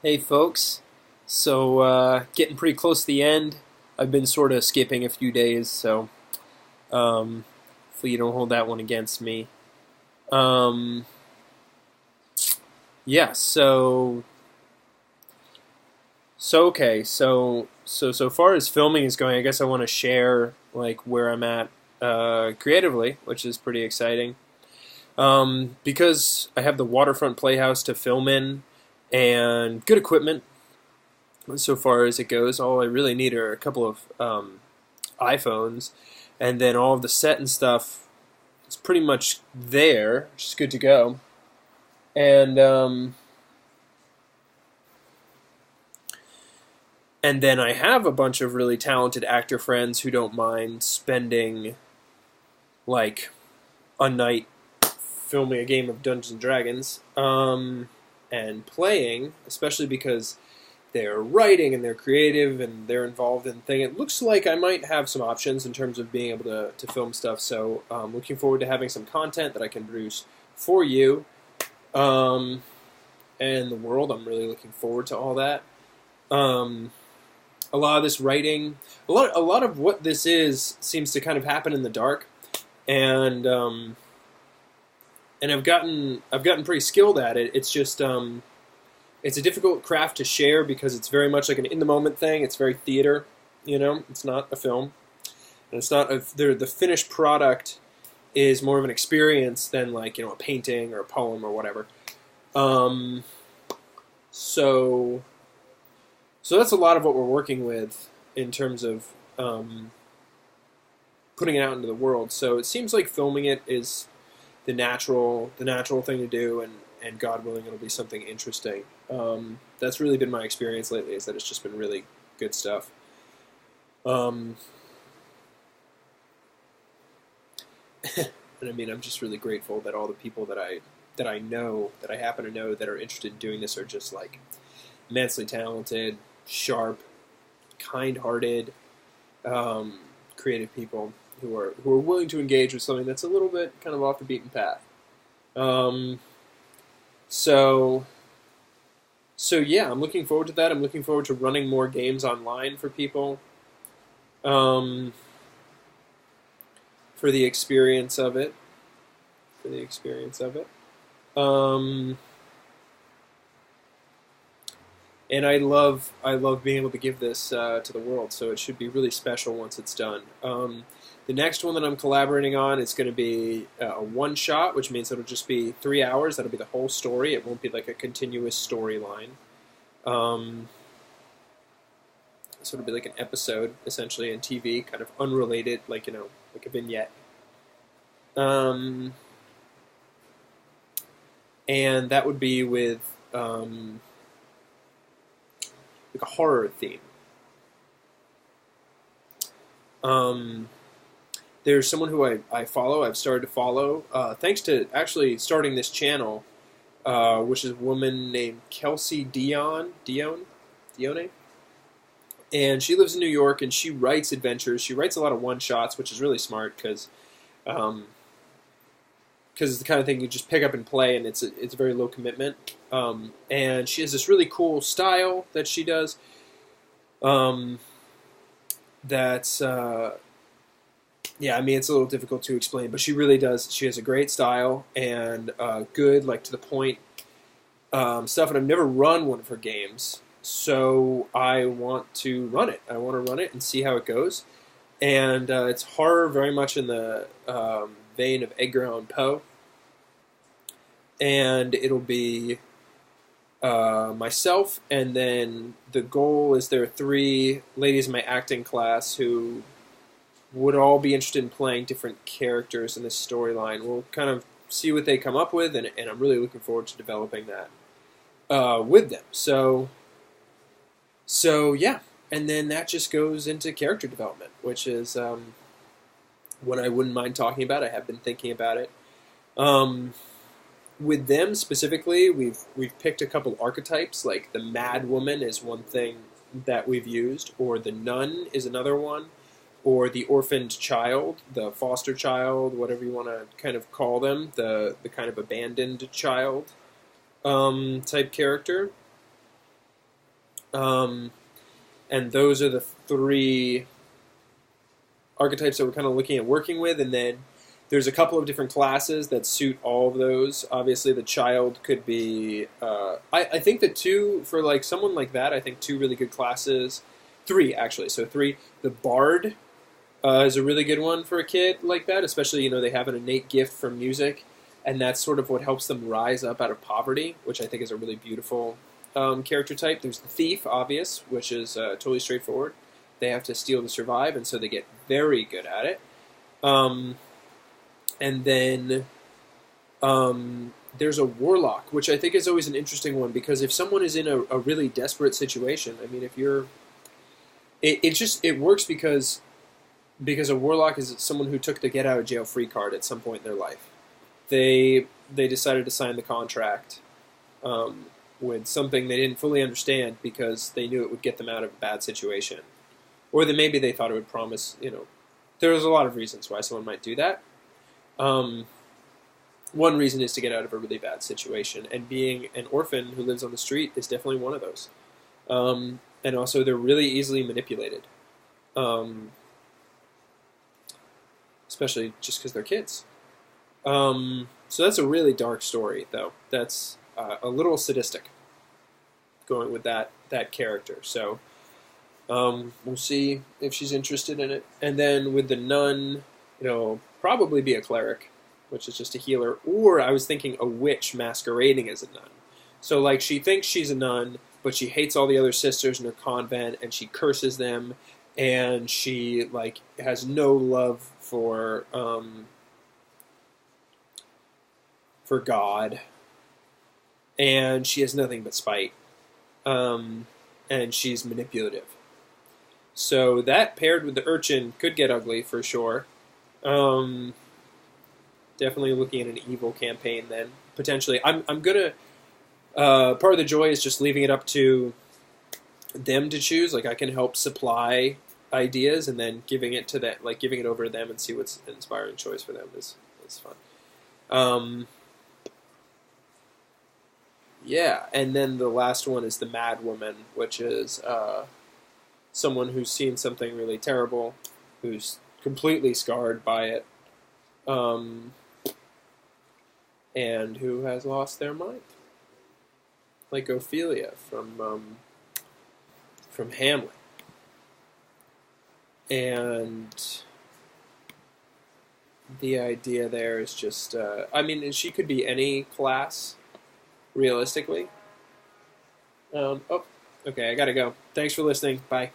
Hey folks, getting pretty close to the end. I've been sort of skipping a few days, so hopefully you don't hold that one against me. Um, yeah, so far as filming is going, I guess I want to share like where I'm at creatively, which is pretty exciting. Because I have the waterfront playhouse to film in and good equipment so far as it goes. All I really need are a couple of iPhones, and then all of the set and stuff is pretty much there, which is good to go. And and then I have a bunch of really talented actor friends who don't mind spending like a night filming a game of Dungeons and Dragons and playing, especially because they're writing and they're creative and they're involved in thing. It looks like I might have some options in terms of being able to film stuff. So looking forward to having some content that I can produce for you um, and the world. I'm really looking forward to all that. Um, a lot of this writing, a lot of what this is seems to kind of happen in the dark, and I've gotten pretty skilled at it. It's just it's a difficult craft to share because it's very much like an in the moment thing. It's very theater, It's not a film, and it's not the finished product is more of an experience than like a painting or a poem or whatever. Um, so so that's a lot of what we're working with in terms of putting it out into the world. So it seems like filming it is the natural thing to do, and God willing, it'll be something interesting. That's really been my experience lately. Is that it's just been really good stuff. Um, and I mean, I'm just really grateful that all the people that I know, that I happen to know, that are interested in doing this are just like immensely talented, sharp, kind-hearted, um, creative people who are willing to engage with something that's a little bit kind of off the beaten path. Um, so so yeah, I'm looking forward to that. I'm looking forward to running more games online for people, um, for the experience of it. For the experience of it. Um, and I love being able to give this to the world. So it should be really special once it's done. The next one that I'm collaborating on is going to be a one shot, which means it'll just be 3 hours. That'll be the whole story. It won't be like a continuous storyline. Um, so it'll be like an episode essentially in TV, kind of unrelated, like like a vignette. Um, and that would be with like a horror theme. Um, there's someone who I follow. I've started to follow thanks to actually starting this channel, which is a woman named Kelsey Dione, and she lives in New York and she writes adventures. She writes a lot of one shots, which is really smart um, because it's the kind of thing you just pick up and play, and it's very low commitment. And she has this really cool style that she does. Um, that's yeah, I mean it's a little difficult to explain, but she really does. She has a great style and good, like to the point stuff. And I've never run one of her games, so I want to run it. I want to run it and see how it goes. And it's horror, very much in the vein of Edgar Allan Poe, and it'll be myself, and then the goal is there are three ladies in my acting class who would all be interested in playing different characters in this storyline. We'll kind of see what they come up with, and I'm really looking forward to developing that with them. So yeah, and then that just goes into character development, which is what I wouldn't mind talking about. I have been thinking about it. Um, with them specifically, we've picked a couple archetypes. Like the Mad Woman is one thing that we've used, or the Nun is another one, or the orphaned child, the foster child, whatever you want to kind of call them, the kind of abandoned child type character. Um, and those are the three archetypes that we're kind of looking at working with, and then there's a couple of different classes that suit all of those. Obviously, the child could be. I think the two for like someone like that. I think two really good classes. Three actually. So three. The bard is a really good one for a kid like that. Especially they have an innate gift for music, and that's sort of what helps them rise up out of poverty, which I think is a really beautiful character type. There's the thief, obvious, which is totally straightforward. They have to steal to survive, and so they get very good at it. And then there's a warlock, which I think is always an interesting one, because if someone is in a really desperate situation, I mean, if you're, it works because a warlock is someone who took the get out of jail free card at some point in their life. They decided to sign the contract with something they didn't fully understand because they knew it would get them out of a bad situation, or that maybe they thought it would promise. There's a lot of reasons why someone might do that. One reason is to get out of a really bad situation, and being an orphan who lives on the street is definitely one of those. And also, they're really easily manipulated, especially just because they're kids. So that's a really dark story, though. That's a little sadistic, going with that character. So we'll see if she's interested in it. And then with the nun, probably be a cleric, which is just a healer. Or I was thinking a witch masquerading as a nun. So like she thinks she's a nun, but she hates all the other sisters in her convent, and she curses them, and she like has no love for God, and she has nothing but spite, and she's manipulative. So that paired with the urchin could get ugly for sure. Definitely looking at an evil campaign then, potentially. I'm gonna part of the joy is just leaving it up to them to choose. Like I can help supply ideas, and then giving it over to them and see what's an inspiring choice for them is fun. Yeah, and then the last one is the Mad Woman, which is someone who's seen something really terrible, who's completely scarred by it, and who has lost their mind, like Ophelia from Hamlet. And the idea there is just, she could be any class, realistically. Okay, I gotta go. Thanks for listening. Bye.